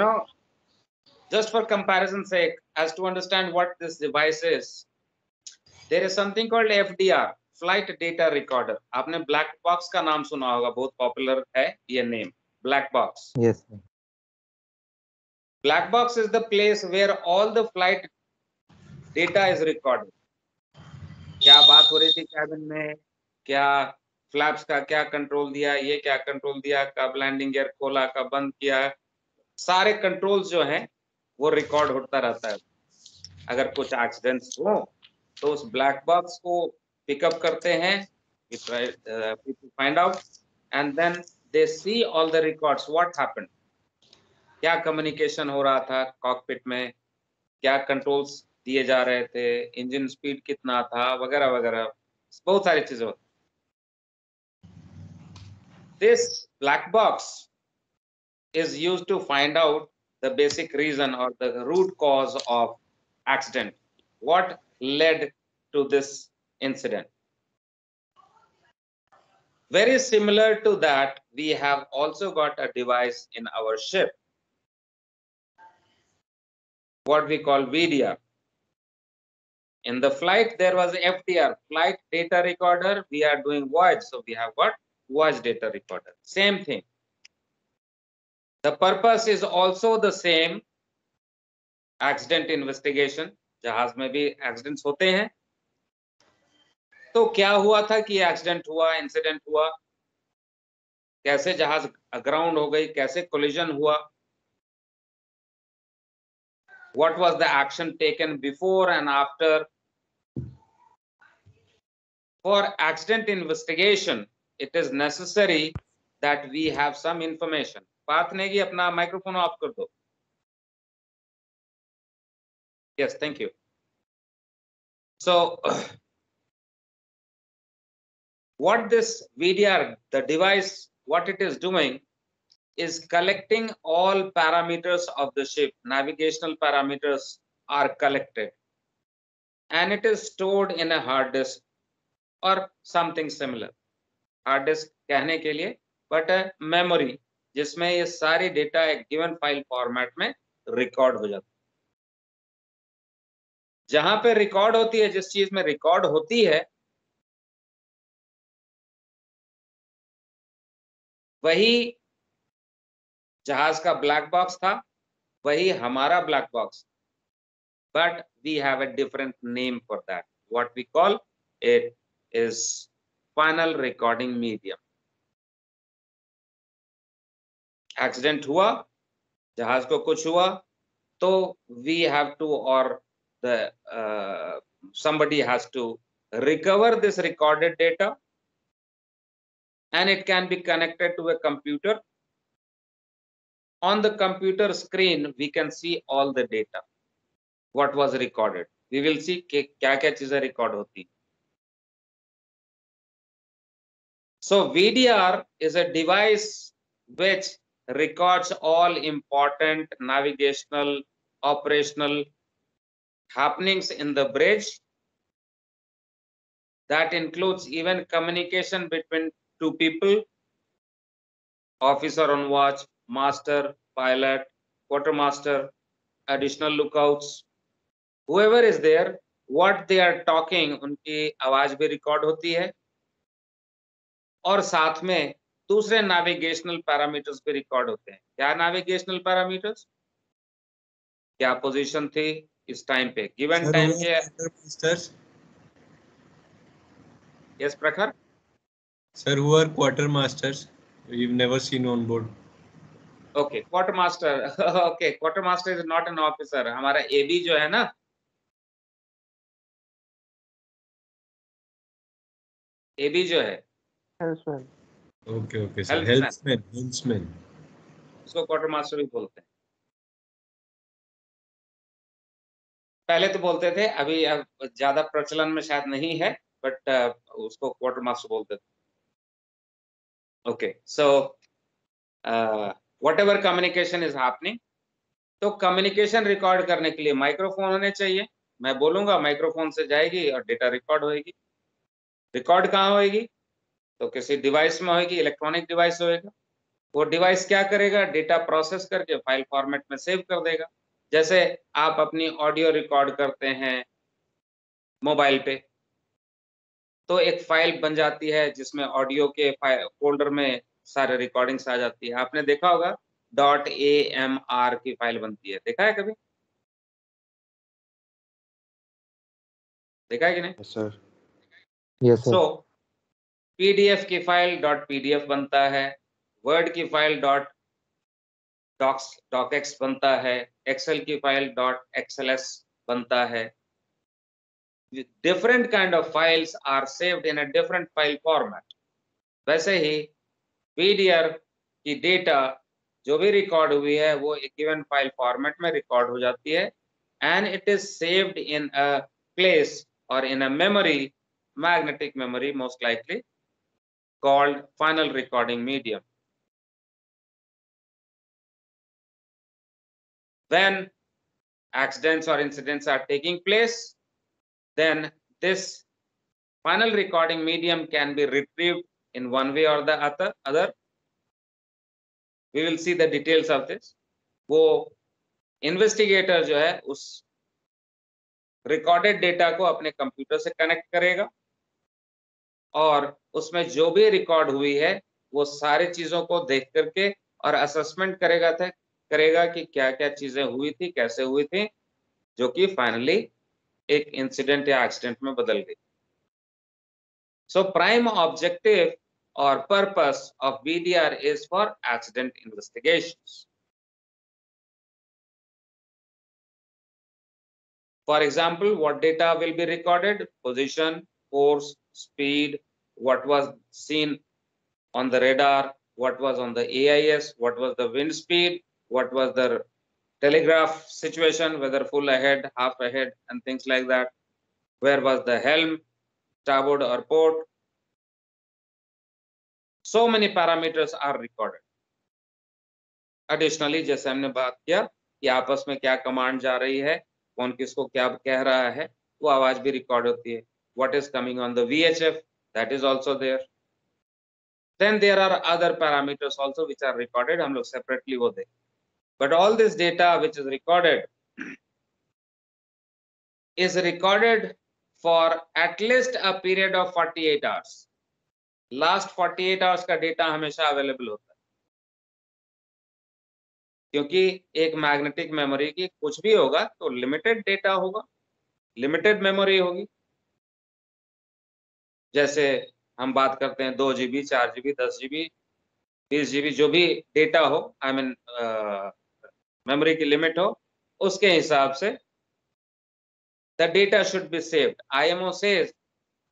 know, just for comparison sake, as to understand what this device is, there is something called FDR, Flight Data Recorder. आपने black box का नाम सुना होगा, बहुत popular है ये name, black box. Yes, sir. Black box is the place where all the flight data is recorded. क्या बात हो रही थी कैबिन में, क्या फ्लैप्स का क्या कंट्रोल दिया, ये क्या कंट्रोल दिया, कब लैंडिंग गियर खोला, कब बंद किया, सारे कंट्रोल्स जो हैं वो रिकॉर्ड होता रहता है. अगर कुछ एक्सीडेंट्स हो तो उस ब्लैक बॉक्स को पिकअप करते हैं, people find out and then they see all the records, what happened, क्या कम्युनिकेशन हो रहा था कॉकपिट में, क्या कंट्रोल्स दिए जा रहे थे, इंजन स्पीड कितना था, वगैरह वगैरह, बहुत सारी चीजें होती. This black box is used to find out the basic reason or the root cause of accident, what led to this incident. Very similar to that, we have also got a device in our ship, what we call VDR. In the flight, there was FDR, Flight Data Recorder. We are doing voyage, so we have got voyage data recorder. Same thing. The purpose is also the same. Accident investigation. जहाज में भी accidents होते हैं. तो क्या हुआ था कि एक्सीडेंट हुआ, इंसिडेंट हुआ, कैसे जहाज अग्राउंड हो गई, कैसे कोलिजन हुआ, what was the action taken before and after. For accident investigation, it is necessary that we have some information. बात नहीं की, अपना माइक्रोफोन ऑफ कर दो. Yes, thank you. So what this VDR, the device, what it is doing is collecting all parameters of the ship. Navigational parameters are collected and it is stored in a hard disk or something similar. Hard disk कहने के लिए, but a memory जिसमें ये सारी data एक given file format में record हो जाता है. जहां पे रिकॉर्ड होती है, जिस चीज में रिकॉर्ड होती है, वही जहाज का ब्लैक बॉक्स था, वही हमारा black box, but we have a different name for that. What we call it is final recording medium. Accident हुआ, जहाज को कुछ हुआ, तो we have to, or the somebody has to recover this recorded data, and it can be connected to a computer. On the computer screen, we can see all the data, what was recorded. We will see कि क्या-क्या चीजें record होती. So VDR is a device which records all important navigational, operational happenings in the bridge. That includes even communication between two people, officer on watch, master, pilot, quartermaster, additional lookouts, whoever is there, what they are talking, उनकी आवाज भी record होती है, और साथ में दूसरे navigational parameters भी रिकॉर्ड होते हैं. क्या नेविगेशनल पैरामीटर्स, क्या पोजीशन थी इस टाइम पे, गिवन टाइम के. यस प्रखर. Sir, who are quartermasters? We've never seen on board. Okay, quartermaster. Okay, quartermaster is not an officer. हमारा AB जो है ना, AB जो है, Helpsman. Okay, okay, sir. Helpsman. उसको क्वार्टरमास्टर भी बोलते हैं. पहले तो बोलते थे, अभी अब ज्यादा प्रचलन में शायद नहीं है, बट उसको क्वार्टरमास्टर बोलते थे. Okay, so whatever communication is happening, तो कम्युनिकेशन रिकॉर्ड करने के लिए माइक्रोफोन होने चाहिए. मैं बोलूंगा, माइक्रोफोन से जाएगी और डेटा रिकॉर्ड होएगी. रिकॉर्ड कहाँ होएगी, तो किसी डिवाइस में होएगी, इलेक्ट्रॉनिक डिवाइस होएगा. वो डिवाइस क्या करेगा, डेटा प्रोसेस करके फाइल फॉर्मेट में सेव कर देगा। जैसे आप अपनी ऑडियो रिकॉर्ड करते हैं मोबाइल पे, तो एक फाइल बन जाती है जिसमें ऑडियो के फोल्डर में सारे रिकॉर्डिंग्स आ जाती है। आपने देखा होगा .amr की फाइल बनती है, देखा है कभी? देखा है कि नहीं? Yes, sir. Yes, sir. सो पीडीएफ की फाइल .pdf बनता है, वर्ड की फाइल .docx बनता है, एक्सेल की फाइल .xls बनता है। Different kind of files are saved in a different file format. वैसे ही पीडीआर की डेटा जो भी रिकॉर्ड हुई है वो एक गिवन फाइल फॉर्मेट में रिकॉर्ड हो जाती है, and it is saved in a place और in a memory, magnetic memory most likely, called final recording medium. When accidents or incidents are taking place, then this final recording medium can be retrieved in one way or the other. We will see the details of this. वो investigator जो है उस recorded data को अपने computer से connect करेगा और उसमें जो भी रिकॉर्ड हुई है वो सारी चीजों को देख करके और असेसमेंट करेगा कि क्या क्या चीजें हुई थी, कैसे हुई थी, जो कि फाइनली एक इंसिडेंट या एक्सीडेंट में बदल गई। सो प्राइम ऑब्जेक्टिव और purpose of BDR is for accident investigations. For example, what data will be recorded? Position, force, speed, what was seen on the radar, what was on the AIS, what was the wind speed, what was the telegraph situation, whether full ahead, half ahead, and things like that. Where was the helm, starboard or port? So many parameters are recorded. Additionally, जैसे हमने बात किया कि आपस में क्या command जा रही है, कौन किसको क्या कह रहा है, वो आवाज भी रिकॉर्ड होती है। What is coming on the VHF, that is also there. Then there are other parameters also which are recorded, हम लोग separately वो देखें। But all this data which is recorded for at least a period of 48 hours. Last 48 hours का data हमेशा available होता है, क्योंकि एक मैग्नेटिक मेमोरी की कुछ भी होगा तो लिमिटेड डेटा होगा, लिमिटेड मेमोरी होगी। जैसे हम बात करते हैं 2 GB, 4 GB, 10 GB, 20 GB, जो भी डेटा हो, आई मीन मेमोरी की लिमिट हो, उसके हिसाब से the data should be saved. IMO says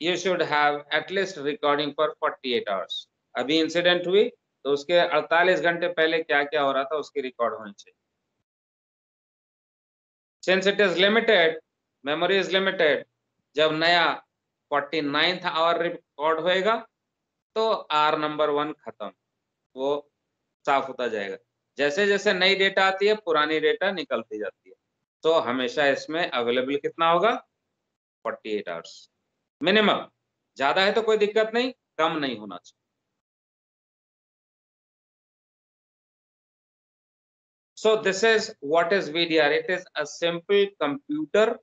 you should have at least recording for 48 hours. अभी इंसिडेंट हुई तो उसके 48 घंटे पहले क्या क्या हो रहा था उसकी रिकॉर्ड होनी चाहिए। Since it is limited, memory is limited, जब नया 49th आवर रिकॉर्ड होएगा तो R नंबर 1 खत्म, वो साफ होता जाएगा। जैसे जैसे नई डेटा आती है पुरानी डेटा निकलती जाती है। तो हमेशा इसमें अवेलेबल कितना होगा? 48 आवर्स मिनिमम। ज्यादा है तो कोई दिक्कत नहीं, कम नहीं होना चाहिए। So this is what is VDR. It is a simple computer.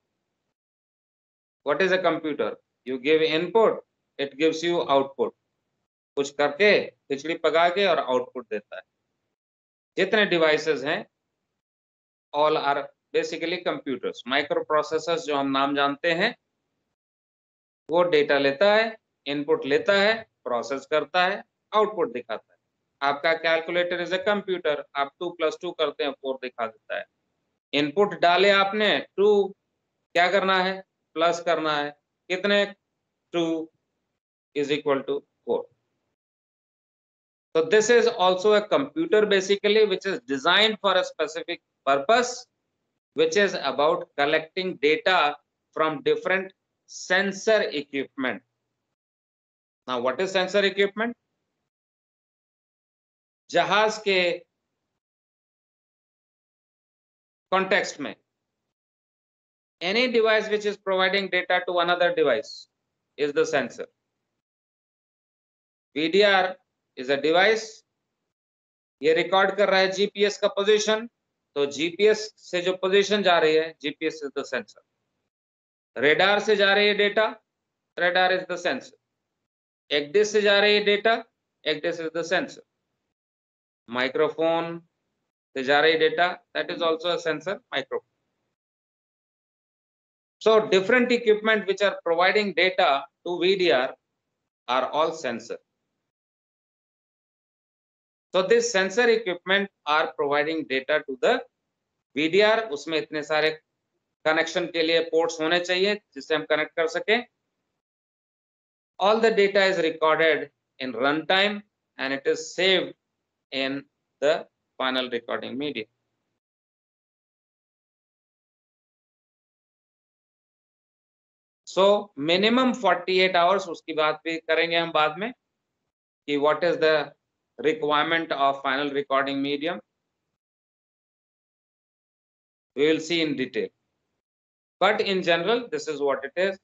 What is a computer? You give input, it gives you output. कुछ करके खिचड़ी पका के और आउटपुट देता है। जितने डिवाइसेस हैं all are basically computers. Micro processors जो हम नाम जानते हैं, वो डेटा लेता है, इनपुट लेता है, प्रोसेस करता है, आउटपुट दिखाता है। आपका कैलकुलेटर इज अ कंप्यूटर, आप 2 + 2 करते हैं 4 दिखा देता है। इनपुट डाले आपने 2, क्या करना है? प्लस करना है। कितने? 2 = 4. So this is also a computer basically which is designed for a specific purpose, which is about collecting data from different sensor equipment. Now what is sensor equipment? जहाज के context में any device which is providing data to another device is the sensor. VDR is a device ये record कर रहा है GPS का position, तो GPS से जो पोजीशन जा रही है, GPS is the sensor. Radar से जा रही है data, radar is the sensor. ECDIS से जा रही है data, ECDIS is the sensor. Microphone से जा रही data, that is also a sensor, microphone. So different equipment which are providing data to VDR are all sensor. So this sensor equipment are providing data to the VDR. उसमें इतने सारे connection के लिए ports होने चाहिए जिससे हम connect कर सके। All the data is recorded in runtime and it is saved in the final recording medium. So minimum 48 hours, उसकी बात भी करेंगे हम बाद में कि what is the requirement of final recording medium. We will see in detail, but in general this is what it is.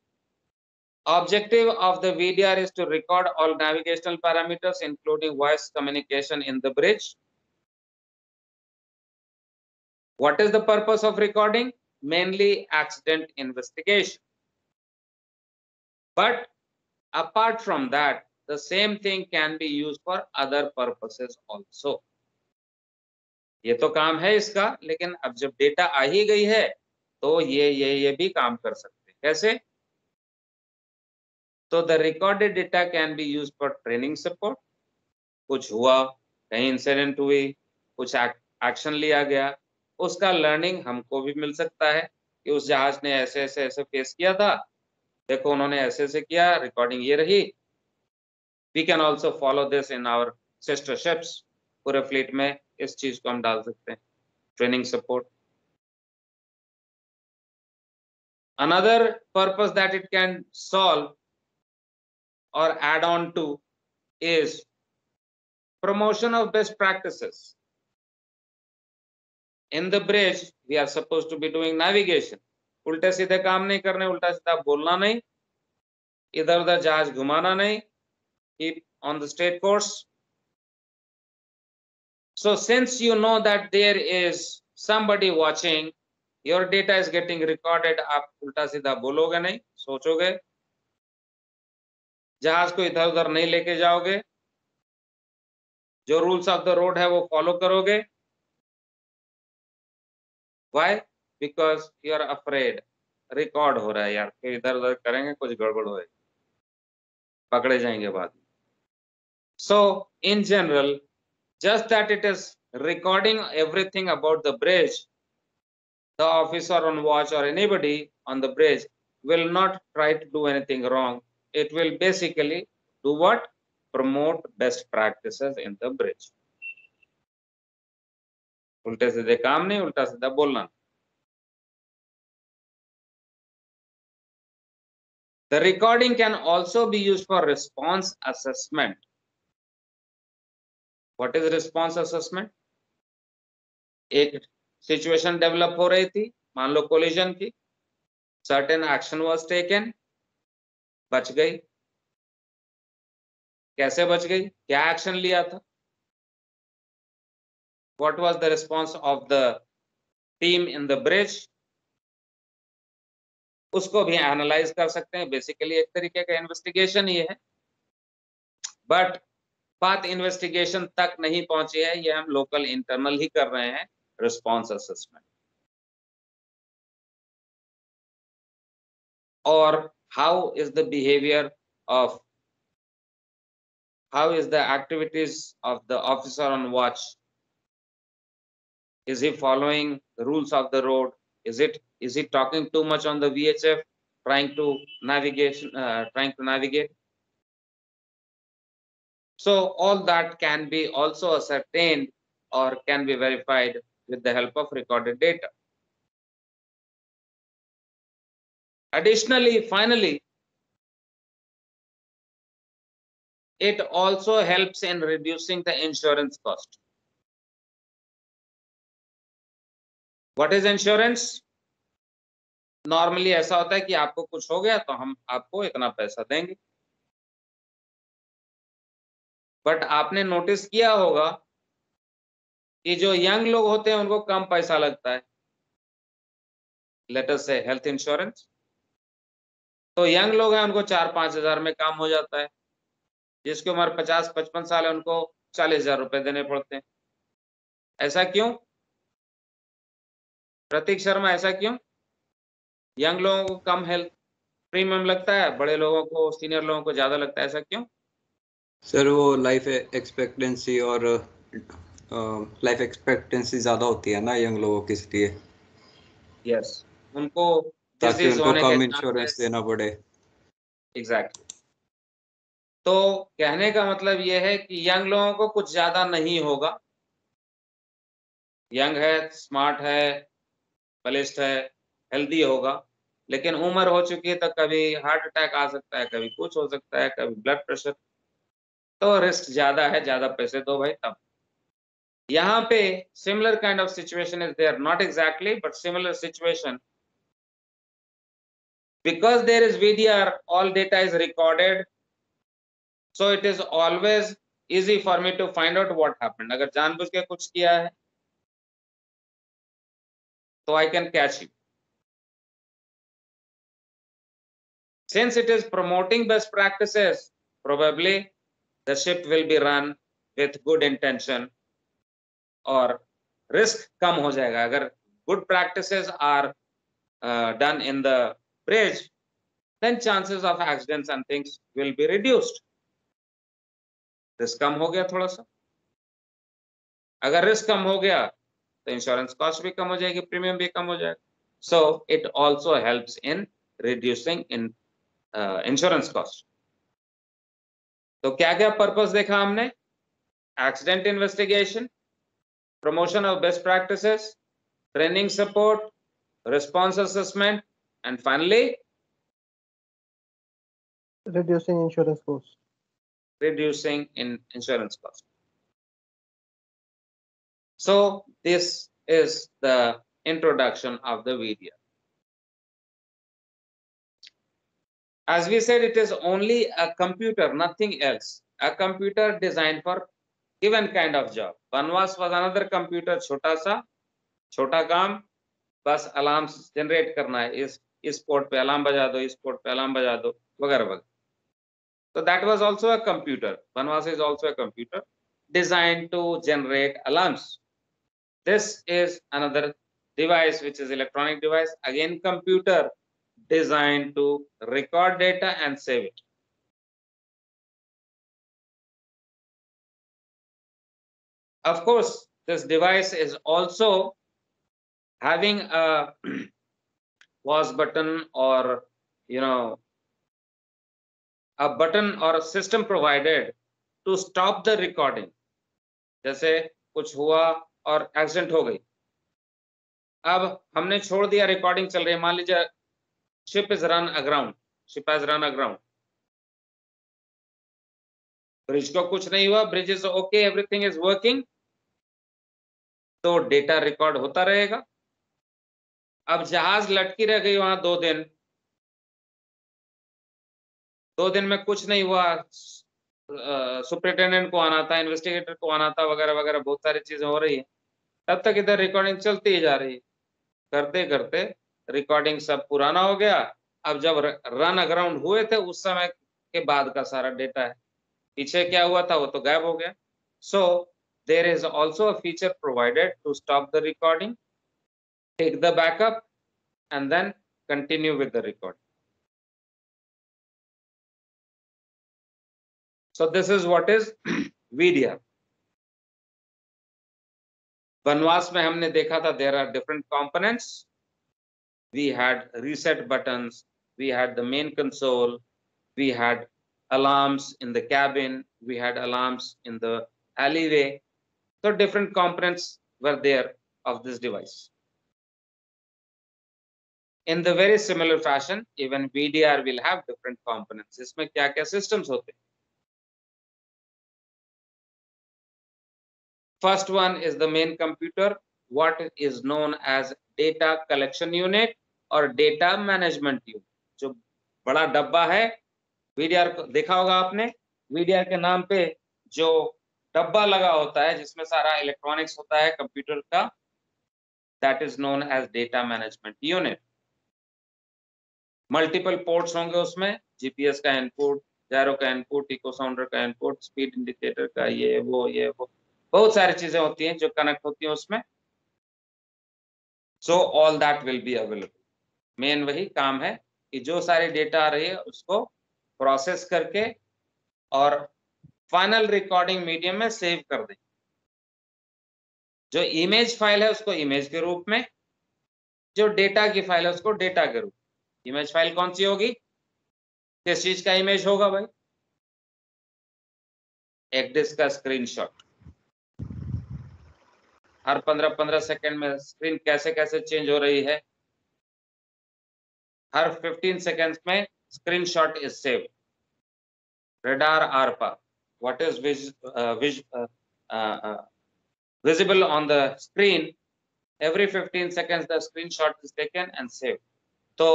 Objective of the VDR is to record all navigational parameters including voice communication in the bridge. What is the purpose of recording? Mainly accident investigation, but apart from that the same thing can be used for other purposes also. ये तो काम है इसका, लेकिन अब जब data आ ही गई है तो ये भी काम कर सकते हैं। कैसे? तो the recorded data can be used for training support. कुछ हुआ, कहीं इंसिडेंट हुई, कुछ एक्शन लिया गया, उसका लर्निंग हमको भी मिल सकता है कि उस जहाज ने ऐसे ऐसे ऐसे फेस किया था, देखो उन्होंने ऐसे ऐसे किया, रिकॉर्डिंग ये रही। We can also follow this in our sister ships. पूरे फ्लीट में इस चीज को हम डाल सकते हैं, training support. Another purpose that it can solve or add on to is promotion of best practices. In the bridge, we are supposed to be doing navigation. उल्टे सीधे काम नहीं करने, उल्टा सीधा बोलना नहीं, इधर उधर जहाज घुमाना नहीं, keep on the straight course. So since you know that there is somebody watching, your data is getting recorded, आप उल्टा सीधा बोलोगे नहीं, सोचोगे, जहाज को इधर उधर नहीं लेके जाओगे, जो रूल्स ऑफ द रोड है वो फॉलो करोगे। Why? Because you are afraid, record हो रहा है यार, फिर इधर उधर करेंगे कुछ गड़बड़ होए, पकड़े जाएंगे बाद में। So in general, just that it is recording everything about the bridge, the officer on watch or anybody on the bridge will not try to do anything wrong. It will basically do what? Promote best practices in the bridge. उल्टे सीधे काम नहीं, उल्टा सीधा बोलना। The recording can also be used for response assessment. What is response assessment? एक situation develop हो रही थी, मान लो कोलिजन की, सर्टेन एक्शन वाज टेकन, बच गई। कैसे बच गई? क्या एक्शन लिया था? What was the response of the team in the bridge? उसको भी एनालाइज कर सकते हैं। बेसिकली एक तरीके का इन्वेस्टिगेशन ही है, बट बात इन्वेस्टिगेशन तक नहीं पहुंची है, ये हम लोकल इंटरनल ही कर रहे हैं, रिस्पॉन्स असेसमेंट। और how is the behaviour of, how is the activities of the officer on watch? Is he following the rules of the road? Is he talking too much on the VHF, trying to navigate? So all that can be also ascertained or can be verified with the help of recorded data. Additionally, finally, it also helps in reducing the insurance cost. What is insurance? Normally ऐसा होता है कि आपको कुछ हो गया तो हम आपको इतना पैसा देंगे, बट आपने नोटिस किया होगा कि जो यंग लोग होते हैं उनको कम पैसा लगता है, लेट अस से हेल्थ इंश्योरेंस। तो यंग लोग हैं उनको 4-5 हजार में काम हो जाता है, जिसकी उम्र 50-55 साल है उनको 40,000 रुपए देने पड़ते हैं। ऐसा क्यों प्रतीक शर्मा, ऐसा क्यों? यंग लोगों को कम हेल्थ प्रीमियम लगता है, बड़े लोगों को, सीनियर लोगों को ज्यादा लगता है, ऐसा क्यों? सर वो लाइफ एक्सपेक्टेंसी और लाइफ एक्सपेक्टेंसी ज़्यादा होती है ना यंग लोगों की, इसलिए, यस, उनको ताकि डिजीज उनको होने के कम इंश्योरेंस चांसेस, देना पड़े। एग्जैक्टली। तो कहने का मतलब ये है कि यंग लोगों को कुछ ज्यादा नहीं होगा, यंग है, स्मार्ट है, बलिष्ठ है, हेल्दी होगा, लेकिन उम्र हो चुकी है तो कभी हार्ट अटैक आ सकता है, कभी कुछ हो सकता है, कभी ब्लड प्रेशर, तो रिस्क ज्यादा है, ज्यादा पैसे दो भाई तब। यहाँ पे similar kind of situation is there, not exactly but similar situation, because there is VDR, all data is recorded, so it is always easy for me to find out what happened. अगर जानबूझ के कुछ किया है तो I can catch you. Since it is promoting best practices, probably the ship will be run with good intention और risk कम हो जाएगा। अगर good practices are done in the bridge, then chances of accidents and things will be reduced. Risk कम हो गया थोड़ा सा, अगर रिस्क कम हो गया तो इंश्योरेंस कॉस्ट भी कम हो जाएगी, प्रीमियम भी कम हो जाएगा। So it also helps in reducing in insurance cost. तो क्या क्या पर्पस देखा हमने? Accident investigation, promotion of best practices, training support, response assessment, and finally reducing insurance costs. reducing in insurance cost. So this is the introduction of the VDR. As we said, it is only a computer, nothing else. A computer designed for given kind of job. Banwas was another computer, छोटा सा, छोटा काम, बस alarms generate करना है, इस port पे alarm बजा दो, इस पोर्ट पे अलार्म बजा दो, वगैरह वगैरह। So that was also a computer. Banwas is also a computer designed to generate alarms. This is another device which is electronic device, again computer designed to record data and save it. Of course, this device is also having a pause button or a button or a system provided to stop the recording. जैसे कुछ हुआ और accident हो गई, अब हमने छोड़ दिया, रिकॉर्डिंग चल रही है, मान लीजिए ship is run aground, ship has run aground, bridge को कुछ नहीं हुआ, bridge is okay, everything is working, तो डेटा रिकॉर्ड होता रहेगा। अब जहाज लटकी रह गई वहां 2 दिन, 2 दिन में कुछ नहीं हुआ, सुपरिटेंडेंट को आना था, इन्वेस्टिगेटर को आना था, वगैरह वगैरह, बहुत सारी चीजें हो रही है, तब तक इधर रिकॉर्डिंग चलती ही जा रही है, करते करते रिकॉर्डिंग सब पुराना हो गया। अब जब रन अग्राउंड हुए थे उस समय के बाद का सारा डेटा है, पीछे क्या हुआ था वो तो गायब हो गया। So there is also a feature provided to stop the recording, take the backup and then continue with the recording. So this is what is VDR. बनवास में हमने देखा था there are different components. We had reset buttons, we had the main console, we had alarms in the cabin, we had alarms in the alleyway. So different components were there of this device. In the very similar fashion, even VDR will have different components. इसमें क्या क्या systems होते हैं? First one is the main computer, what is known as data collection unit और data management unit. जो बड़ा डब्बा है, VDR को देखा होगा आपने, VDR के नाम पे जो डब्बा लगा होता है जिसमें सारा इलेक्ट्रॉनिक्स होता है कंप्यूटर का, that is known as data management unit. Multiple ports होंगे उसमें, जीपीएस का इनपुट, जायरो का इनपुट, इको साउंडर का इनपुट, स्पीड इंडिकेटर का ये वो बहुत सारी चीजें होती हैं जो कनेक्ट होती हैं उसमें। So all that will be available. Main वही काम है कि जो सारी डेटा आ रही है उसको प्रोसेस करके और फाइनल रिकॉर्डिंग मीडियम में सेव कर दें। जो इमेज फाइल है उसको इमेज के रूप में, जो डेटा की फाइल है उसको डेटा के रूप में। इमेज फाइल कौन सी होगी, किस चीज का इमेज होगा भाई, एक डिस्क का स्क्रीनशॉट। हर 15-15 सेकंड में स्क्रीन कैसे कैसे चेंज हो रही है, हर 15 सेकंड्स में screenshot is save. radar ARPA, what is visible on the screen, every 15 seconds the screenshot is taken and saved। तो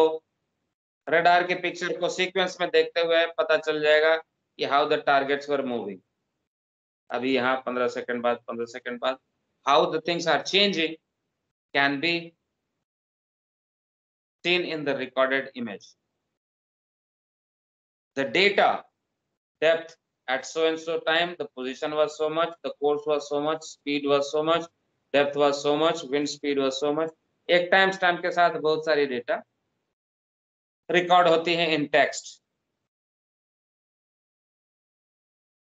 radar के पिक्चर को सीक्वेंस में देखते हुए पता चल जाएगा कि how the targets were moving। अभी यहाँ 15 सेकंड बाद 15 सेकंड बाद how the things are changing can be seen in the recorded image। the data depth at so and so time, the position was so much, the course was so much, speed was so much, depth was so much, wind speed was so much। एक time stamp के साथ बहुत सारी data record होती है इन text.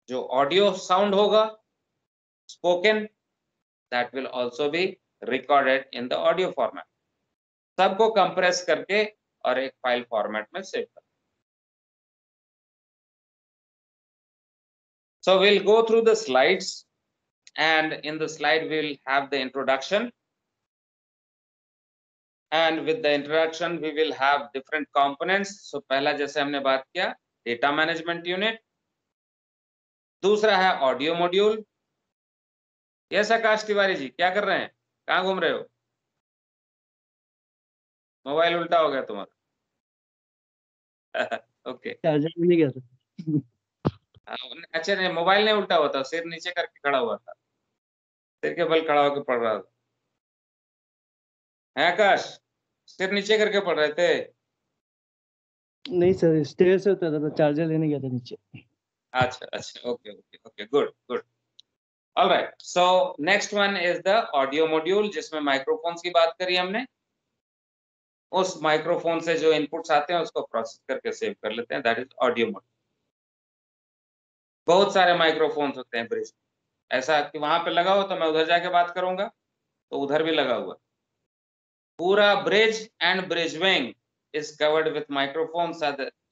जो audio sound होगा spoken, that will also be recorded in the audio format. सबको कंप्रेस करके और एक फाइल फॉर्मेट में सेव कर। So we'll go through the slides, and in the slide we'll have the introduction, and with the introduction we will have different components। So पहला जैसे हमने बात किया डेटा मैनेजमेंट यूनिट, दूसरा है ऑडियो मॉड्यूल। यस आकाश तिवारी जी, क्या कर रहे हैं, कहाँ घूम रहे हो, मोबाइल उल्टा हो गया तुम्हारा। ओके चार्जर भी नहीं गया था। अच्छा नहीं, मोबाइल नहीं उल्टा हुआ था, सिर नीचे करके खड़ा हुआ था, सिर के बल खड़ा होकर पढ़ रहा था। है आकाश, सिर नीचे करके पढ़ रहे थे? नहीं सर, स्टेयर से उतरा था, चार्जर लेने गया था नीचे। अच्छा अच्छा, okay okay okay, good good. All right, so next one is the audio module, जिसमें माइक्रोफोन्स की बात करी हमने। उस माइक्रोफोन से जो इनपुट्स आते हैं उसको प्रोसेस करके सेव कर लेते हैं, दैट इज ऑडियो मॉड्यूल। बहुत सारे माइक्रोफोन्स होते हैं ब्रिज, ऐसा कि वहां पे लगा हो तो मैं उधर जाके बात करूंगा तो उधर भी लगा हुआ। पूरा bridge and bridge wing is covered with microphones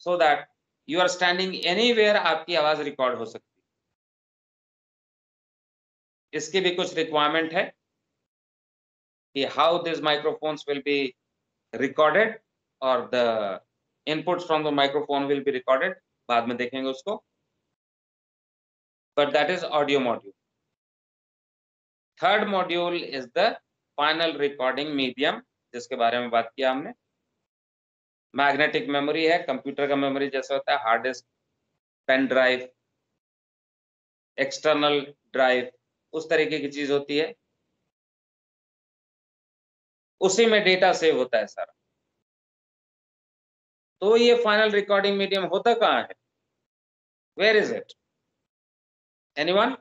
so that you are standing anywhere, आपकी आवाज रिकॉर्ड हो सकती है। इसकी भी कुछ रिक्वायरमेंट है कि how this microphones will be recorded or the inputs from the microphone will be recorded, बाद में देखेंगे उसको, but that is audio module। Third module is the final recording medium, जिसके बारे में बात किया हमने। मैग्नेटिक मेमोरी है, कंप्यूटर का मेमोरी जैसा होता है, hard disk, pen drive, external drive, उस तरीके की चीज होती है, उसी में डेटा सेव होता है सारा। तो ये फाइनल रिकॉर्डिंग मीडियम होता कहाँ है, where is it, anyone,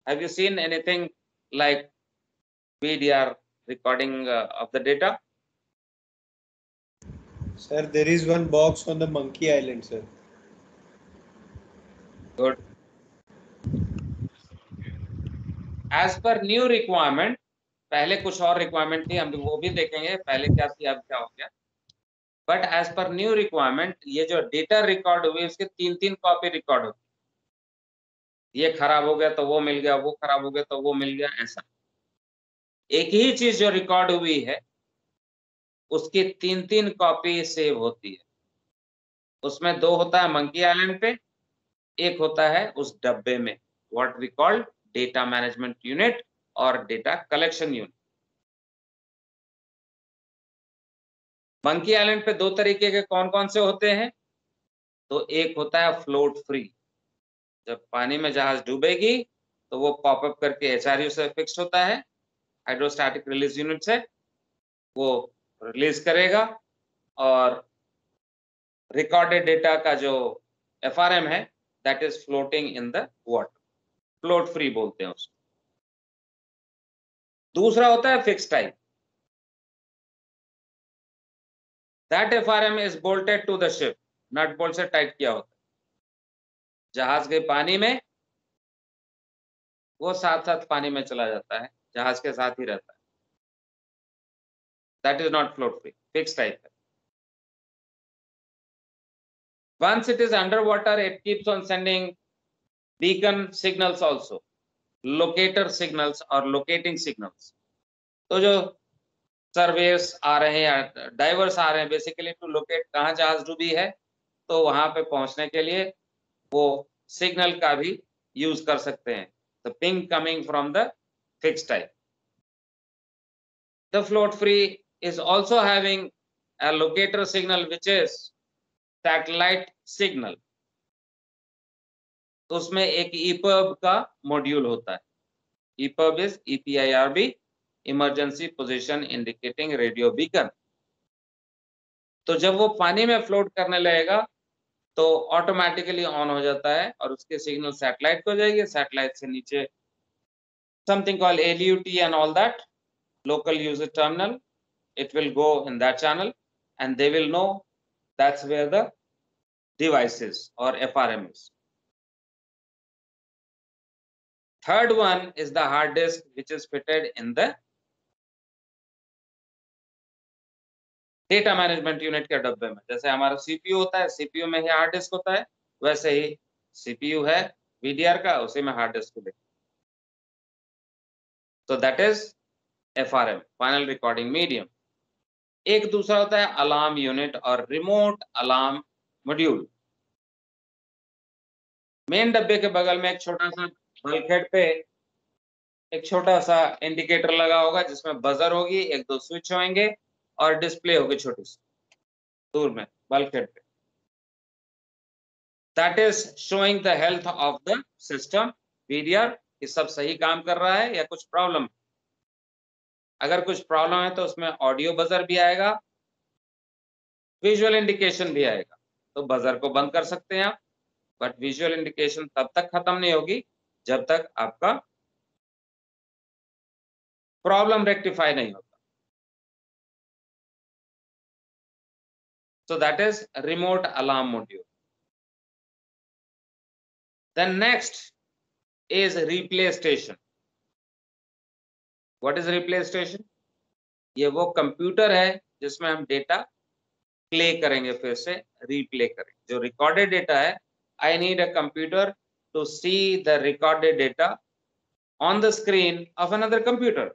have you seen anything like VDR recording of the data? Sir, there is one box on the Monkey Island, sir. Good. As per new requirement, पहले कुछ और requirement थी, हम वो भी देखेंगे पहले क्या थी अब क्या हो गया। But as per new requirement, ये जो डेटा रिकॉर्ड हुई उसके 3-3 कॉपी रिकॉर्ड होती। ये खराब हो गया तो वो मिल गया, वो खराब हो गया तो वो मिल गया, ऐसा। एक ही चीज जो रिकॉर्ड हुई है उसकी 3-3 कॉपी सेव होती है। उसमें 2 होता है मंकी आइलैंड पे, एक होता है उस डब्बे में, what we call data management unit और data collection unit. Monkey island पे 2 तरीके के कौन कौन से होते हैं, तो एक होता है फ्लोट फ्री, जब पानी में जहाज डूबेगी तो वो पॉपअप करके HRU से फिक्स्ड होता है, हाइड्रोस्टैटिक रिलीज यूनिट से, वो रिलीज करेगा और रिकॉर्डेड डेटा का जो FRM है that is floating in the water, float free बोलते हैं उसको। दूसरा होता है fix type, that FRM is bolted to the ship, nut bolt से टाइट किया होता है, जहाज के पानी में वो साथ साथ पानी में चला जाता है, जहाज के साथ ही रहता है, that is not float free, fix type है। Once it is underwater, it keeps on sending beacon signals also, locator signals or locating signals. तो जो सर्वेयर्स आ रहे हैं, डाइवर्स आ रहे हैं बेसिकली टू लोकेट कहाँ जहाज डूबी है, तो वहां पे पहुंचने के लिए वो सिग्नल का भी यूज कर सकते हैं। The ping coming from the fixed type. The float free is also having a locator signal which is satellite signal, तो उसमें एक EPIRB का मॉड्यूल होता है। EPIRB is EPIRB, emergency position indicating radio beacon. तो जब वो पानी में फ्लोट करने लगेगा तो ऑटोमेटिकली ऑन हो जाता है और उसके सिग्नल सैटेलाइट को जाएगी, सैटेलाइट से नीचे something called LUT and all that, local user terminal, it will go in that channel and they will know that's where the devices or FRM is. Third one is the hard disk which is fitted in the data management unit के डब्बे में। जैसे हमारा CPU होता है, CPU में ही hard disk होता है, वैसे ही CPU है VDR का, उसी में हार्ड डिस्क भी। तो that is FRM, final recording medium. एक दूसरा होता है अलार्म यूनिट और रिमोट अलार्म मॉड्यूल। मेन डब्बे के बगल में एक छोटा सा बल्कहेड पे एक छोटा सा इंडिकेटर लगा होगा जिसमें बजर होगी, एक दो स्विच होंगे और डिस्प्ले होगी छोटी सी दूर में बल्कहेड पे। That is showing the health of the system VDR, ये सब सही काम कर रहा है या कुछ प्रॉब्लम। अगर कुछ प्रॉब्लम है तो उसमें ऑडियो बजर भी आएगा, विजुअल इंडिकेशन भी आएगा। तो बजर को बंद कर सकते हैं आप, बट विजुअल इंडिकेशन तब तक खत्म नहीं होगी जब तक आपका प्रॉब्लम रेक्टिफाई नहीं होता। So that is remote alarm module. Then next is replay station. What is replay station? ये वो कंप्यूटर है जिसमें हम डेटा प्ले करेंगे, फिर से रिप्ले करेंगे। जो रिकॉर्डेड डेटा है, I need a computer to see the recorded data on the screen of another computer.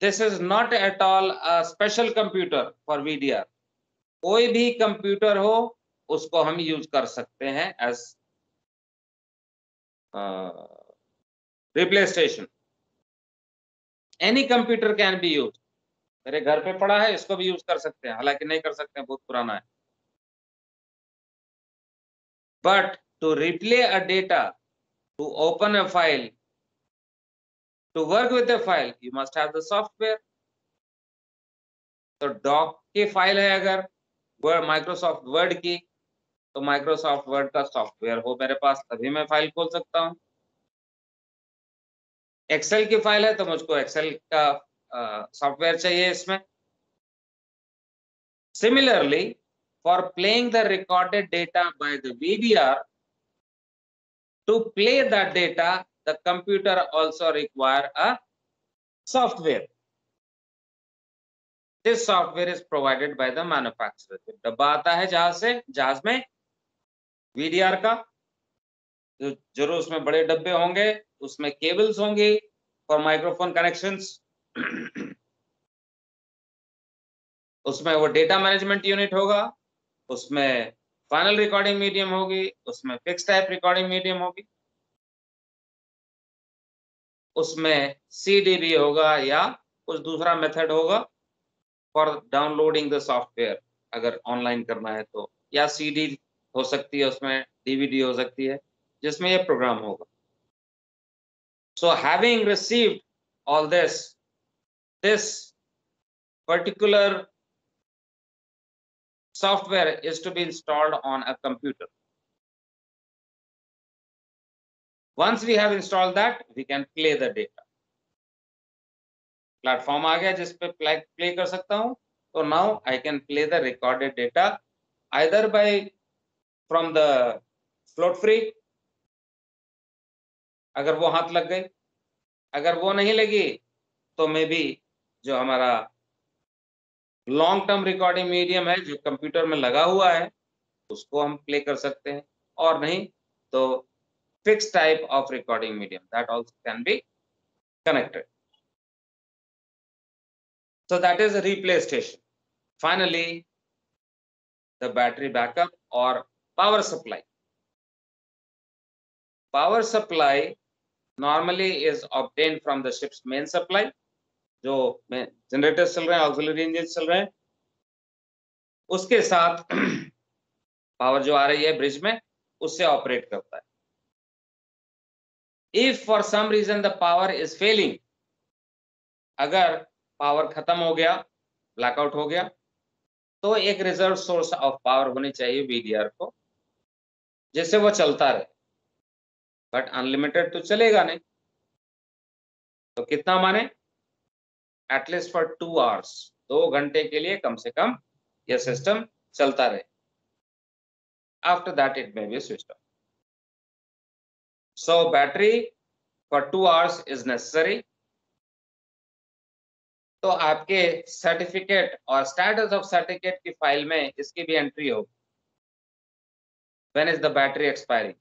This is not at all a special computer for VDR. कोई भी कंप्यूटर हो उसको हम यूज कर सकते हैं as replay station. Any computer can be use. मेरे घर पे पड़ा है, इसको भी यूज कर सकते हैं, हालांकि नहीं कर सकते हैं, बहुत पुराना है। But to replay a data, to open a file, to work with the file you must have the software. तो डॉक की फाइल है अगर वर्ड माइक्रोसॉफ्ट वर्ड की, तो माइक्रोसॉफ्ट वर्ड का सॉफ्टवेयर हो मेरे पास तभी मैं फाइल खोल सकता हूं। एक्सेल की फाइल है तो मुझको एक्सेल का सॉफ्टवेयर चाहिए इसमें। Similarly for playing the recorded data by the VDR, to play that data the computer also require a software. This software is provided by the manufacturer. तो डब्बा आता है जहाज में VDR का, जरूर उसमें बड़े डब्बे होंगे, उसमें केबल्स होंगी फॉर माइक्रोफोन कनेक्शंस, उसमें वो डेटा मैनेजमेंट यूनिट होगा, उसमें फाइनल रिकॉर्डिंग मीडियम होगी, उसमें फिक्स टाइप रिकॉर्डिंग मीडियम होगी, उसमें CDB होगा या कुछ दूसरा मेथड होगा फॉर डाउनलोडिंग द सॉफ्टवेयर, अगर ऑनलाइन करना है तो, या CD हो सकती है, उसमें डीवीडी हो सकती है जिसमें ये प्रोग्राम होगा. So having received all this particular software is to be installed on a computer. Once we have installed that, we can play the data. Platform आ गया जिस पे play कर सकता हूँ. So now I can play the recorded data either from the float free. अगर वो हाथ लग गई, अगर वो नहीं लगी तो मे बी जो हमारा लॉन्ग टर्म रिकॉर्डिंग मीडियम है जो कंप्यूटर में लगा हुआ है उसको हम प्ले कर सकते हैं, और नहीं तो fixed type of recording medium that also can be connected. So that is a replay station. Finally, the battery backup or power supply. Power supply normally is obtained from the ship's main supply. जो generators चल रहे हैं, auxiliary engines चल रहे हैं, उसके साथ power जो आ रही है ब्रिज में उससे ऑपरेट करता है. If for some reason the power is failing, अगर पावर खत्म हो गया, ब्लैकआउट हो गया, तो एक रिजर्व सोर्स ऑफ पावर होनी चाहिए वीडीआर को जिससे वो चलता रहे. बट अनलिमिटेड तो चलेगा नहीं, तो कितना माने, एटलीस्ट फॉर 2 आवर्स, 2 घंटे के लिए कम से कम यह सिस्टम चलता रहे. After that it may be switched off. So battery for 2 hours is necessary. तो आपके सर्टिफिकेट और स्टेटस ऑफ सर्टिफिकेट की फाइल में इसकी भी एंट्री होगी. When is the battery expiring,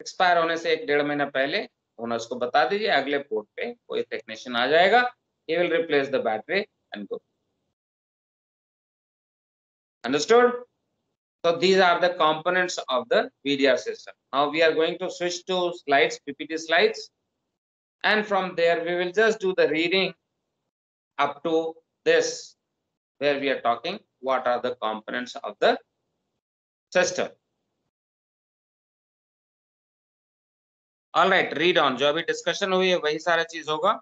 expire होने से 1-1.5 महीना पहले ओनर्स को बता दीजिए. अगले पोर्ट पे कोई टेक्नीशियन आ जाएगा, he will replace the battery and go. Understood? So these are the components of the VDR system. Now we are going to switch to slides, PPT slides, and from there we will just do the reading up to this, where we are talking what are the components of the system. All right, read on. जो अभी discussion हुई है वही सारा चीज होगा.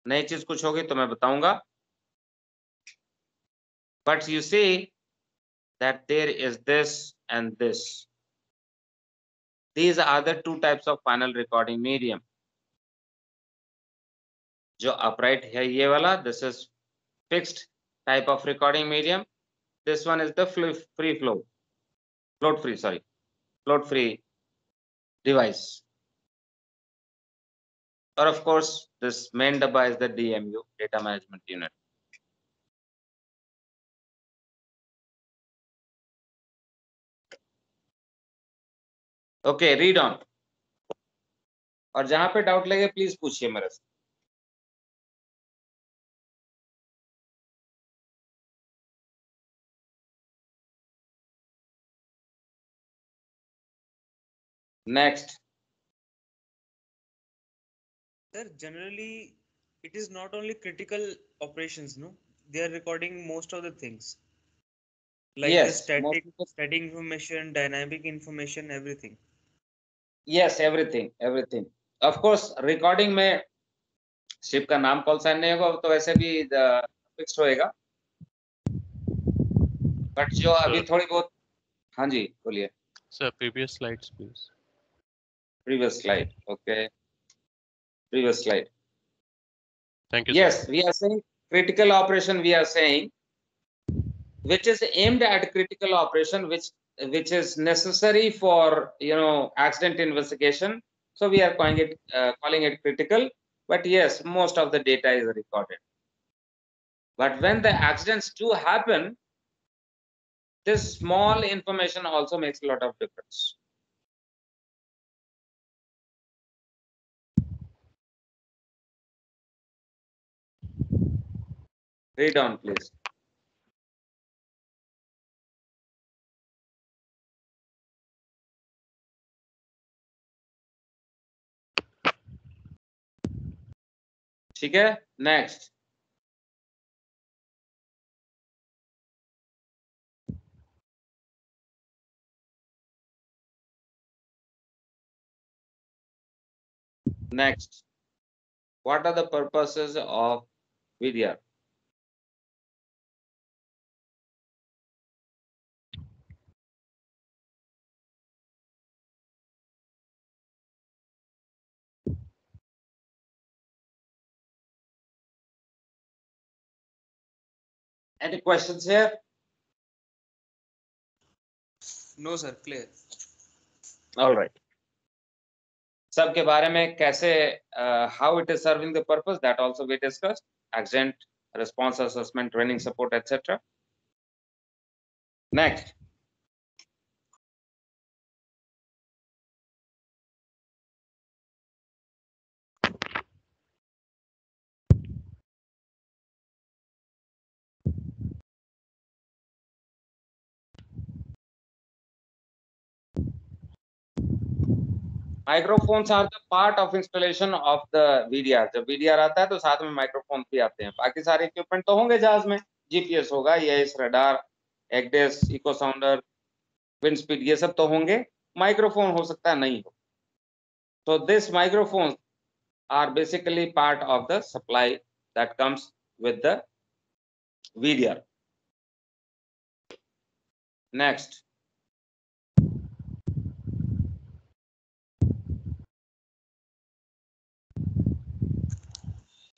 नई चीज कुछ होगी तो मैं बताऊंगा. But you see that there is this and this. These are the 2 types of final recording medium. जो upright है ये वाला, this is fixed type of recording medium. This one is the float free device. Or of course, this main dabba is the DMU, data management unit. Okay, read on. और जहां पे doubt लगे please पूछिए मेरे से. Next. Sir, generally, it is not only critical operations, no? They are recording most of the things. Like Yes, the static information, dynamic information, everything. Yes, everything. Of course, recording में ship का नाम call sign नहीं होगा तो वैसे भी fixed होएगा. But जो अभी थोड़ी बहुत, हाँ जी बोलिए. Sir, previous slides, please. Previous slide. Okay. Previous slide. Thank you, Yes, sir. we are saying critical operation. We are saying which is aimed at critical operation, which is necessary for accident investigation. So we are calling it critical. But yes, most of the data is recorded. But when the accidents do happen, this small information also makes a lot of difference. Read on, please. ठीक है, next. Next, what are the purposes of VDR? Any questions here? No, sir. Clear. All right. सबके बारे में कैसे how it is serving the purpose, that also we discussed. Accident response assessment, training support, etc. Next, microphones are the part of installation of the VDR. जब VDR आता है तो साथ में माइक्रोफोन भी आते हैं. बाकी सारे इक्विपमेंट तो होंगे जहाज में. GPS होगा, EIS radar, ECDIS, echo sounder, wind speed, ये सब तो होंगे. माइक्रोफोन हो सकता है नहीं हो. So this microphones are basically part of the supply that comes with the VDR. Next,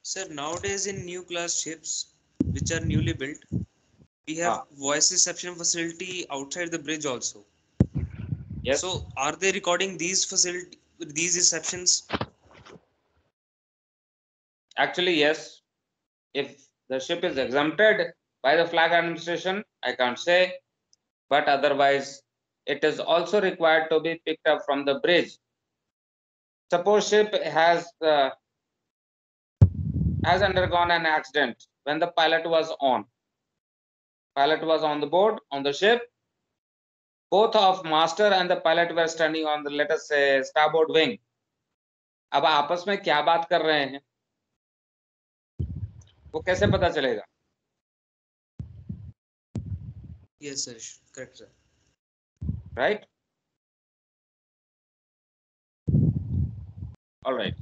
Sir, nowadays in new class ships, which are newly built, we have voice reception facility outside the bridge also. yes. So, are they recording these receptions? Actually, yes. If the ship is exempted by the flag administration, I can't say, but otherwise it is also required to be picked up from the bridge. Suppose ship has undergone an accident when the pilot was on. Pilot was on the board, on the ship. Both of master and the pilot were standing on the, let us say, starboard wing. अब आपस में क्या बात कर रहे हैं वो कैसे पता चलेगा? Yes, sir. Correct, sir. Right? All right.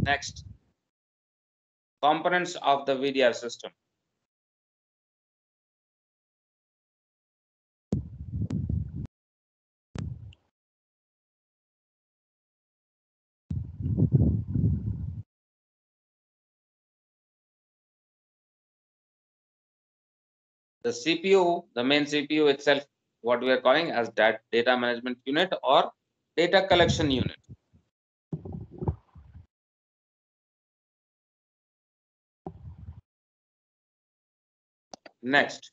Next, components of the VDR system. The CPU, the main CPU itself, what we are calling as data management unit or data collection unit. Next,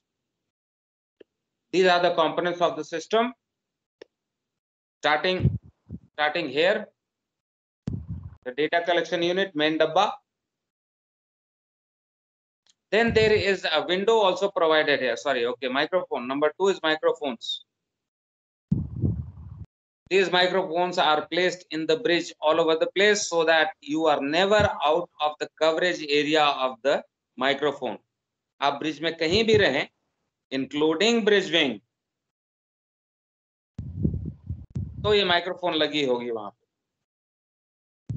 these are the components of the system. Starting here, the data collection unit, main dabba. Then there is a window also provided here. Sorry, okay, microphone. Number 2 is microphones. These microphones are placed in the bridge all over the place so that you are never out of the coverage area of the microphone. आप bridge में कहीं भी रहें, including bridge wing, तो ये microphone लगी होगी वहां पे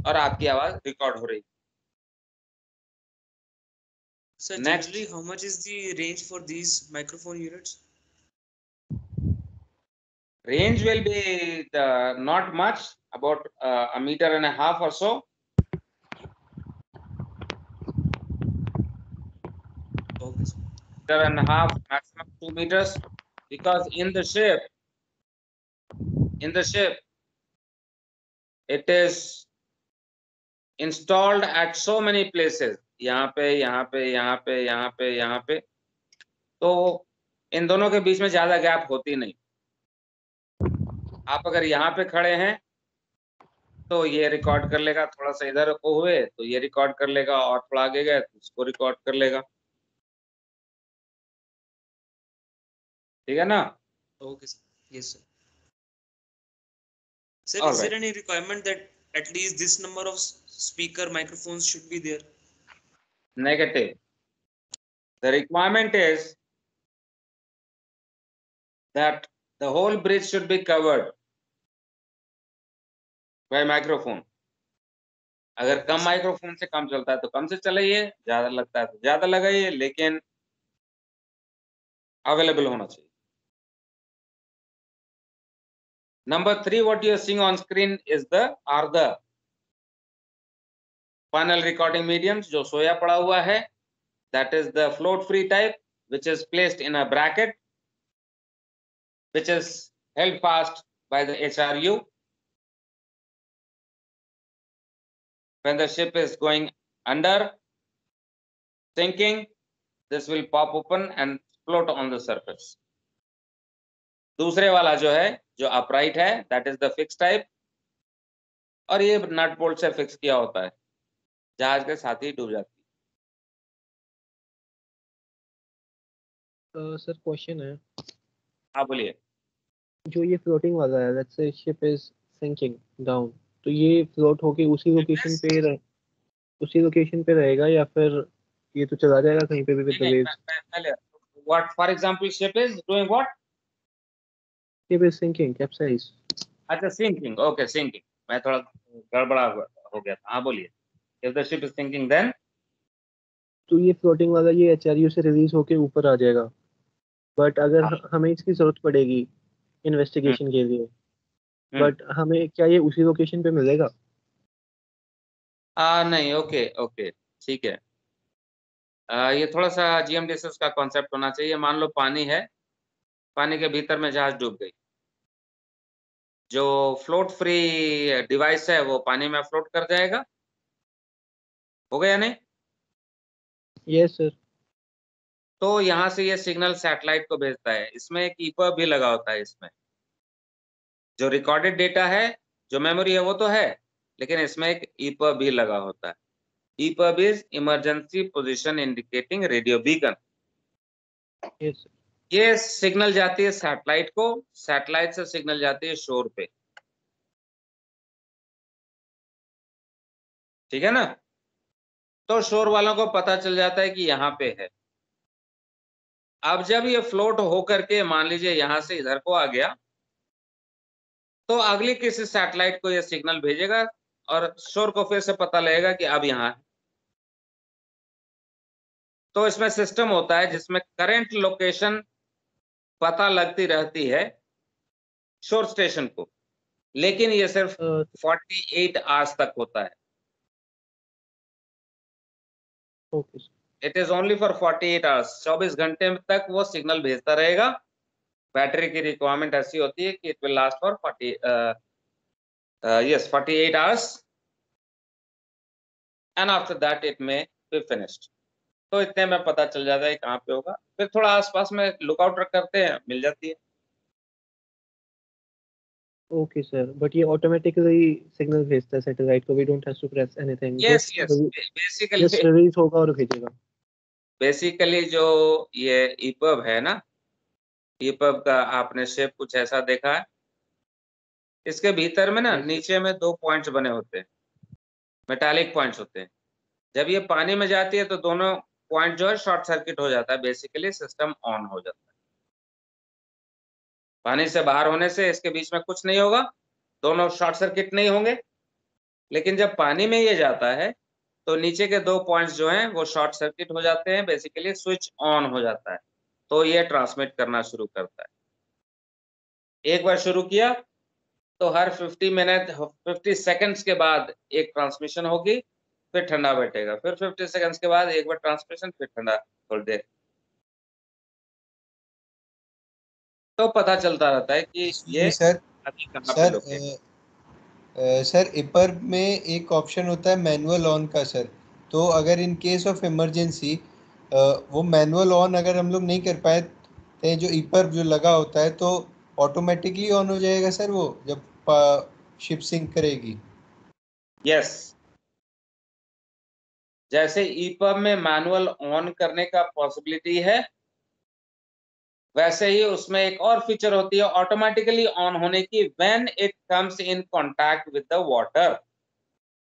और आपकी आवाज रिकॉर्ड हो रही. Sir, Next. generally, how much is the range for these microphone units? Range will be not much, about 1.5 meters or so. Okay, sir. 1.5 meters, maximum 2 meters, because in the ship, it is installed at so many places. यहाँ पे, तो इन दोनों के बीच में ज्यादा gap होती नहीं. आप अगर यहाँ पे खड़े हैं तो ये रिकॉर्ड कर लेगा, थोड़ा सा इधर को हुए तो ये रिकॉर्ड कर लेगा, और थोड़ा आगे गए तो इसको रिकॉर्ड कर लेगा. ठीक है ना? Okay, sir. Yes, sir. Sir, All is right. there any requirement that at least this number of speaker microphones should be there? Negative. The requirement is that the whole bridge should be covered by microphone. अगर कम microphone से कम चलता है तो कम से चलाइए, ज्यादा लगता है तो ज्यादा लगाइए, लेकिन अवेलेबल होना चाहिए. Number 3, what you are seeing on screen is the final recording mediums जो सोया पड़ा हुआ है. That is the float free type, which is placed in a bracket, which is held fast by the HRU. When the ship is going under, sinking, this will pop open and float on the surface. दूसरे वाला जो है, जो upright है, that is the fixed type, और ये नट bolt से fix किया होता है, जहाज के साथ ही डूब जाती है. सर क्वेश्चन है, आप बोलिए. जो ये फ्लोटिंग वाला है, let's say ship is sinking down, तो ये फ्लोट होके उसी लोकेशन पे रहेगा या फिर ये तो चला जाएगा कहीं पे भी with the waves? What, for example, ship is doing what? Ship is sinking, capsize. अच्छा, sinking. Okay, sinking. मैं थोड़ा गड़बड़ा हो गया था. हाँ बोलिए. If the ship is sinking, then? तो ये फ्लोटिंग वाला ये एचआरयू से रिलीज होके ऊपर आ जाएगा, बट अगर हमें इसकी जरूरत पड़ेगी इन्वेस्टिगेशन के लिए, बट हमें क्या ये उसी लोकेशन पे मिलेगा? नहीं. ओके, ठीक है. ये थोड़ा सा GMDSS का कॉन्सेप्ट होना चाहिए. मान लो पानी है, पानी के भीतर में जहाज डूब गई, जो फ्लोट फ्री डिवाइस है वो पानी में फ्लोट कर जाएगा. हो गया नहीं? Yes sir. तो यहाँ से ये सिग्नल सैटेलाइट को भेजता है. इसमें एक ईपब भी लगा होता है. इसमें जो रिकॉर्डेड डेटा है, जो मेमोरी है वो तो है, लेकिन इसमें एक ईपब भी लगा होता है. EPUB is emergency position indicating radio beacon. Yes sir. ये सिग्नल जाती है सैटेलाइट को, सैटेलाइट से सिग्नल जाती है शोर पे. ठीक है ना? तो शोर वालों को पता चल जाता है कि यहाँ पे है. अब जब ये फ्लोट होकर के मान लीजिए यहाँ से इधर को आ गया, तो अगली किसी सैटेलाइट को ये सिग्नल भेजेगा और शोर को फिर से पता लगेगा कि अब यहाँ है. तो इसमें सिस्टम होता है जिसमें करंट लोकेशन पता लगती रहती है शोर स्टेशन को, लेकिन ये सिर्फ 48 आवर्स तक होता है. Okay. It is only for 48 hours. 24 घंटे तक वो सिग्नल भेजता रहेगा. बैटरी की रिक्वायरमेंट ऐसी होती है कि it will last for 48 hours and after that it may be finished. तो इतने में पता चल जाता है कहाँ पे होगा. फिर थोड़ा आसपास में लुकआउट करते हैं, मिल जाती है. ओके सर, बट ये ऑटोमेटिकली सिग्नल भेजता है सैटेलाइट को, we don't have to press anything. Yes. Basically just release होगा और भेजेगा. बेसिकली जो ये ईपब है ना, ईपब का आपने शेप कुछ ऐसा देखा है. इसके भीतर में ना नीचे में 2 पॉइंट्स बने होते हैं, मेटालिक पॉइंट्स होते हैं. जब ये पानी में जाती है तो दोनों पॉइंट जो है शॉर्ट सर्किट हो जाता है. बेसिकली सिस्टम ऑन हो जाता है. पानी से बाहर होने से इसके बीच में कुछ नहीं होगा, दोनों शॉर्ट सर्किट नहीं होंगे. लेकिन जब पानी में ये जाता है तो नीचे के 2 पॉइंट्स जो हैं वो शॉर्ट सर्किट हो जाते हैं. बेसिकली स्विच ऑन हो जाता है, तो ये ट्रांसमिट करना शुरू करता है. एक बार शुरू किया तो हर 50 सेकंड्स के बाद एक ट्रांसमिशन होगी, फिर ठंडा बैठेगा. फिर 50 सेकंड्स के बाद एक बार ट्रांसमिशन, फिर ठंडा थोड़ी देर. तो पता चलता रहता है कि ये सर सर इपर में एक ऑप्शन होता है मैनुअल ऑन का सर. तो अगर इन केस ऑफ इमरजेंसी वो मैनुअल ऑन अगर हम लोग नहीं कर पाए तो जो इपर जो लगा होता है तो ऑटोमेटिकली ऑन हो जाएगा सर वो जब शिप सिंक करेगी. यस. जैसे ईपब में मैनुअल ऑन करने का पॉसिबिलिटी है, वैसे ही उसमें एक और फीचर होती है ऑटोमेटिकली ऑन होने की, when it comes in contact with the water.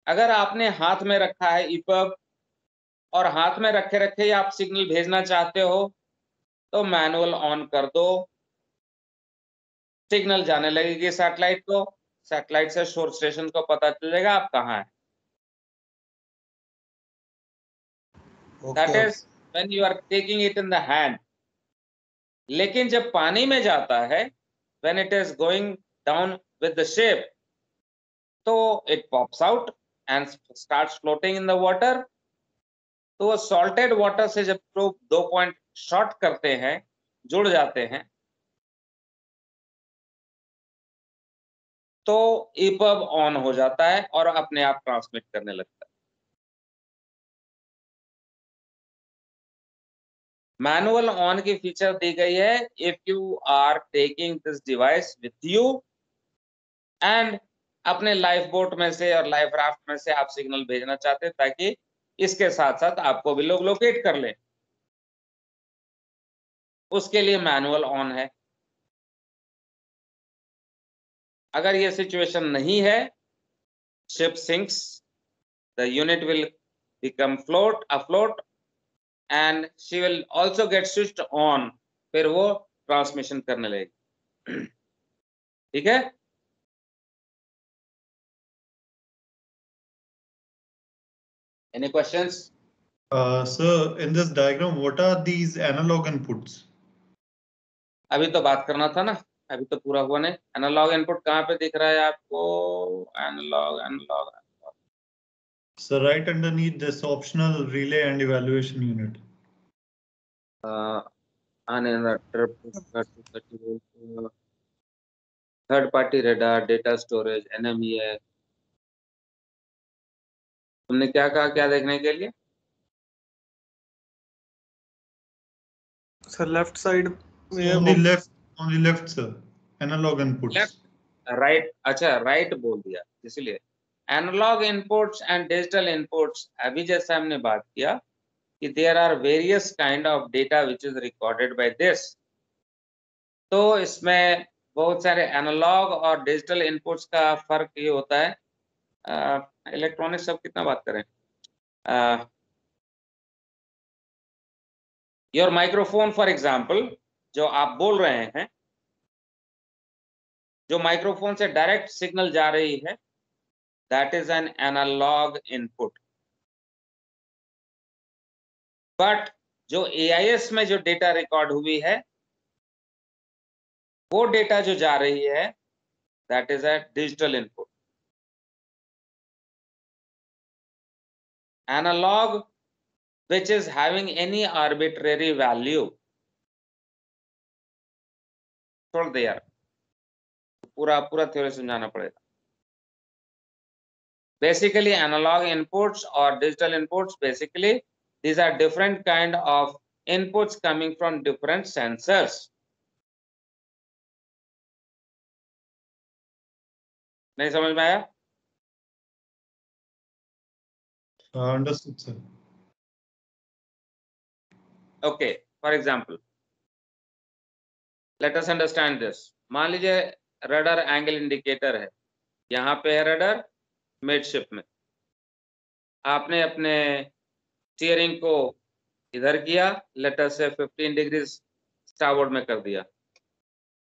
अगर आपने हाथ में रखा है ईपब और हाथ में रखे रखे ही आप सिग्नल भेजना चाहते हो तो मैनुअल ऑन कर दो, सिग्नल जाने लगेगी सैटेलाइट को, सैटेलाइट से शोर स्टेशन को पता चलेगा आप कहाँ हैं। That is when you are taking it in the hand. लेकिन जब पानी में जाता है, when it is going down with the ship, तो it pops out and starts floating in the water. तो सॉल्टेड वाटर से जब प्रोब 2 पॉइंट शॉर्ट करते हैं, जुड़ जाते हैं, तो ईपब ऑन हो जाता है और अपने आप ट्रांसमिट करने लगता है। मैनुअल ऑन की फीचर दी गई है if you are taking this device with you and अपने लाइफ बोट में से और लाइफ राफ्ट में से आप सिग्नल भेजना चाहते हैं ताकि इसके साथ साथ आपको भी लोग लोकेट कर लें, उसके लिए मैनुअल ऑन है। अगर ये सिचुएशन नहीं है, ship sinks, the unit will become afloat and she will also get switched on, फिर वो ट्रांसमिशन करने लगेगी। ठीक है, any questions? Sir, in this diagram, what are these analog inputs? अभी तो बात करना था ना, अभी तो पूरा हुआ नहीं। एनालॉग इनपुट कहाँ पे दिख रहा है आपको? Analog So right underneath this optional relay and evaluation unit. Third party radar, data storage, NMEA। तुमने क्या कहा, क्या देखने के लिए? सर लेफ्ट साइड में only left sir, analog inputs. Left, right, अच्छा राइट बोल दिया इसलिए। Analog inputs and digital inputs, अभी जैसा हमने बात किया कि there are various kind of data which is recorded by this. तो इसमें बहुत सारे एनालॉग और डिजिटल इनपुट्स का फर्क ये होता है। इलेक्ट्रॉनिक्स सब कितना बात करें। योर माइक्रोफोन फॉर एग्जाम्पल, जो आप बोल रहे हैं, जो माइक्रोफोन से डायरेक्ट सिग्नल जा रही है, that is an analog input. बट जो AIS में जो डेटा रिकॉर्ड हुई है, वो डेटा जो जा रही है, that is a digital input. Analog which is having any arbitrary value, छोड़ दे यार, पूरा थ्योरी समझाना पड़ेगा। Basically analog inputs or digital inputs, basically these are different kind of inputs coming from different sensors. नहीं समझ में आया? Understood sir. Okay, for example, let us understand this. मान लीजिए रडार एंगल इंडिकेटर है, यहाँ पे है रडार मिडशिप में, आपने अपने स्टीयरिंग को इधर किया, लेटर से 15 डिग्री स्टारबोर्ड में कर दिया।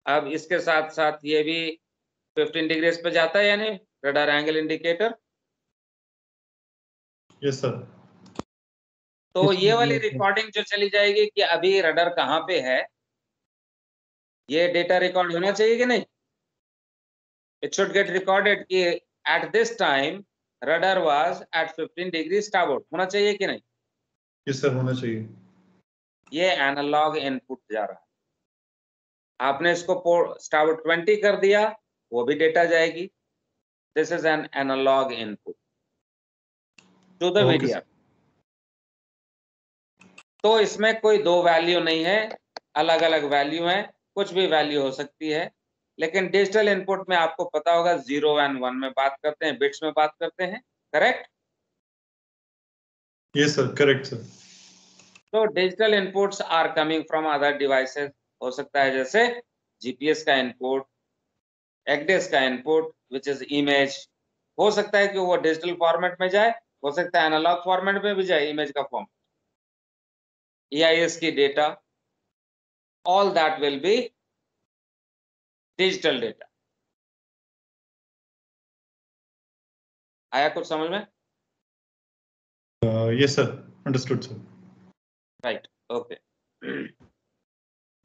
अब इसके साथ साथ ये भी 15 डिग्री पे जाता है, यानी radar angle indicator. Yes sir. तो ये वाली रिकॉर्डिंग जो चली जाएगी कि अभी रडार कहाँ पे है, ये डेटा रिकॉर्ड होना चाहिए कि नहीं? इट शुड गेट रिकॉर्डेड कि at this time radar was at 15 degree starboard, होना चाहिए कि नहीं? Yes sir, होना चाहिए। ये एनालॉग इनपुट जा रहा है। आपने इसको स्टारबोर्ड 20 कर दिया, वो भी डेटा जाएगी। This is an analog input to the media. तो इसमें कोई दो वैल्यू नहीं है, अलग अलग वैल्यू है, कुछ भी वैल्यू हो सकती है। लेकिन डिजिटल इनपुट में आपको पता होगा 0 एंड 1 में बात करते हैं, बिट्स में बात करते हैं, correct? Yes sir, correct sir. तो digital inputs are coming from other devices. हो सकता है जैसे GPS का इनपुट, ECDIS का इनपुट विच इज इमेज, हो सकता है कि वो डिजिटल फॉर्मेट में जाए, हो सकता है एनालॉग फॉर्मेट में भी जाए इमेज का फॉर्म, EIS की data, all that will be digital data. आया कुछ समझ में? Yes, sir. Understood, sir. Right. Okay.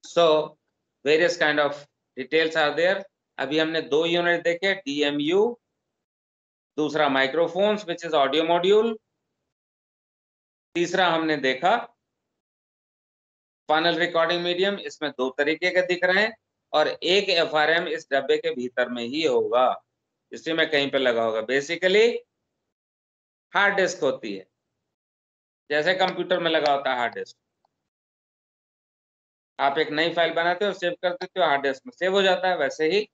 So various kind of details are there. अभी हमने 2 यूनिट देखे, DMU, दूसरा microphones which is audio module, तीसरा हमने देखा फाइनल रिकॉर्डिंग मीडियम। इसमें 2 तरीके के दिख रहे हैं और एक FRM इस डब्बे के भीतर में ही होगा, इसी में कहीं पे लगा होगा। बेसिकली हार्ड डिस्क होती है, जैसे कंप्यूटर में लगा होता है हार्ड डिस्क। आप एक नई फाइल बनाते हो, सेव कर देते हो, हार्ड डिस्क में सेव हो जाता है, वैसे ही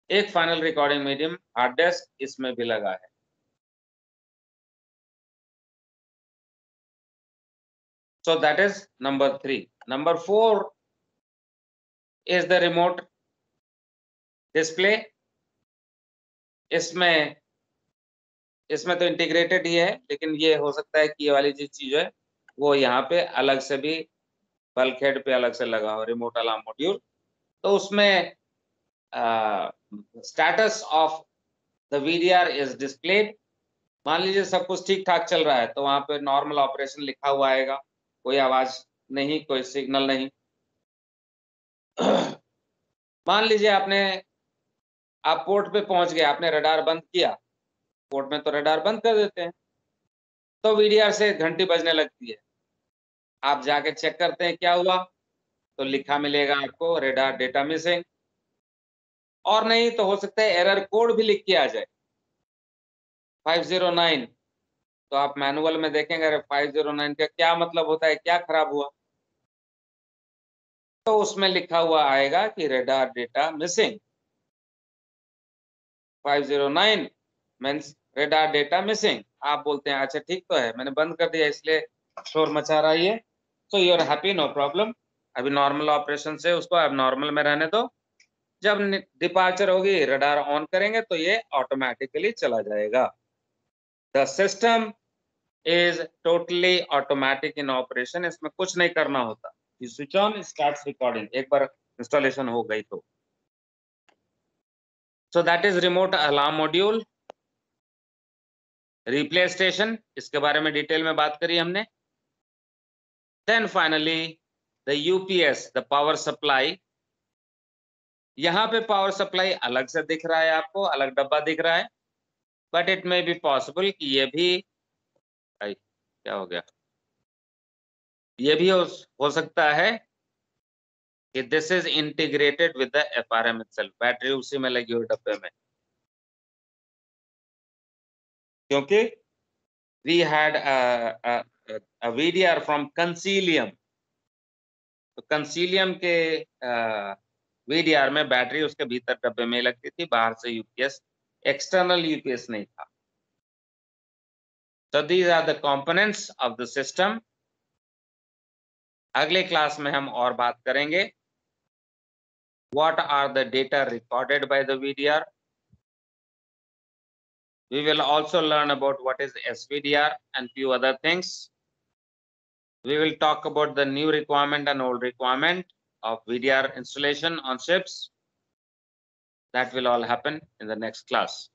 एक final recording medium hard disk इसमें भी लगा है। So that is number 3. Number 4 is the remote display. इसमें तो इंटीग्रेटेड ही है, लेकिन ये हो सकता है कि ये वाली जो चीज है वो यहाँ पे अलग से भी बल्क हेड पे अलग से लगा हो, रिमोट अलार्म मॉड्यूल। तो उसमें status of the VDR is displayed. मान लीजिए सब कुछ ठीक ठाक चल रहा है तो वहां पे नॉर्मल ऑपरेशन लिखा हुआ आएगा, कोई आवाज नहीं, कोई सिग्नल नहीं। मान लीजिए आप पोर्ट पे पहुंच गए, आपने रडार बंद किया, पोर्ट में तो रडार बंद कर देते हैं, तो VDR से घंटी बजने लगती है। आप जाके चेक करते हैं क्या हुआ, तो लिखा मिलेगा आपको रडार डेटा मिसिंग, और नहीं तो हो सकता है एरर कोड भी लिख के आ जाए 509। तो आप मैनुअल में देखेंगे अरे 509 का क्या मतलब होता है, क्या खराब हुआ, तो उसमें लिखा हुआ आएगा कि radar data missing. 509 means radar data missing. आप बोलते हैं अच्छा ठीक तो है, मैंने बंद कर दिया इसलिए शोर मचा रहा है ये, so you are happy, no problem. अभी नॉर्मल ऑपरेशन से उसको अब नॉर्मल में रहने दो, जब डिपार्चर होगी रडार ऑन करेंगे तो ये ऑटोमेटिकली चला जाएगा। The system is totally automatic in operation, इसमें कुछ नहीं करना होता। You switch on, starts recording, एक बार इंस्टॉलेशन हो गई तो। So that is remote alarm module. Replay station, इसके बारे में डिटेल में बात करी हमने। Then finally the UPS, the power supply. यहाँ पे पावर सप्लाई अलग से दिख रहा है आपको, अलग डब्बा दिख रहा है, but it may be possible कि ये भी क्या हो गया, ये भी हो सकता है कि this is integrated with the FRM itself, battery उसी में लगी हुई डब्बे में, क्योंकि we had a VDR from Consilium, तो Consilium के VDR में बैटरी उसके भीतर डब्बे में लगती थी, बाहर से UPS, एक्सटर्नल UPS नहीं था। So these are the components of the system. अगले क्लास में हम और बात करेंगे what are the data recorded by the VDR. We will also learn about what is SVDR and few other things. We will talk about the new requirement and old requirement of VDR installation on ships. That will all happen in the next class.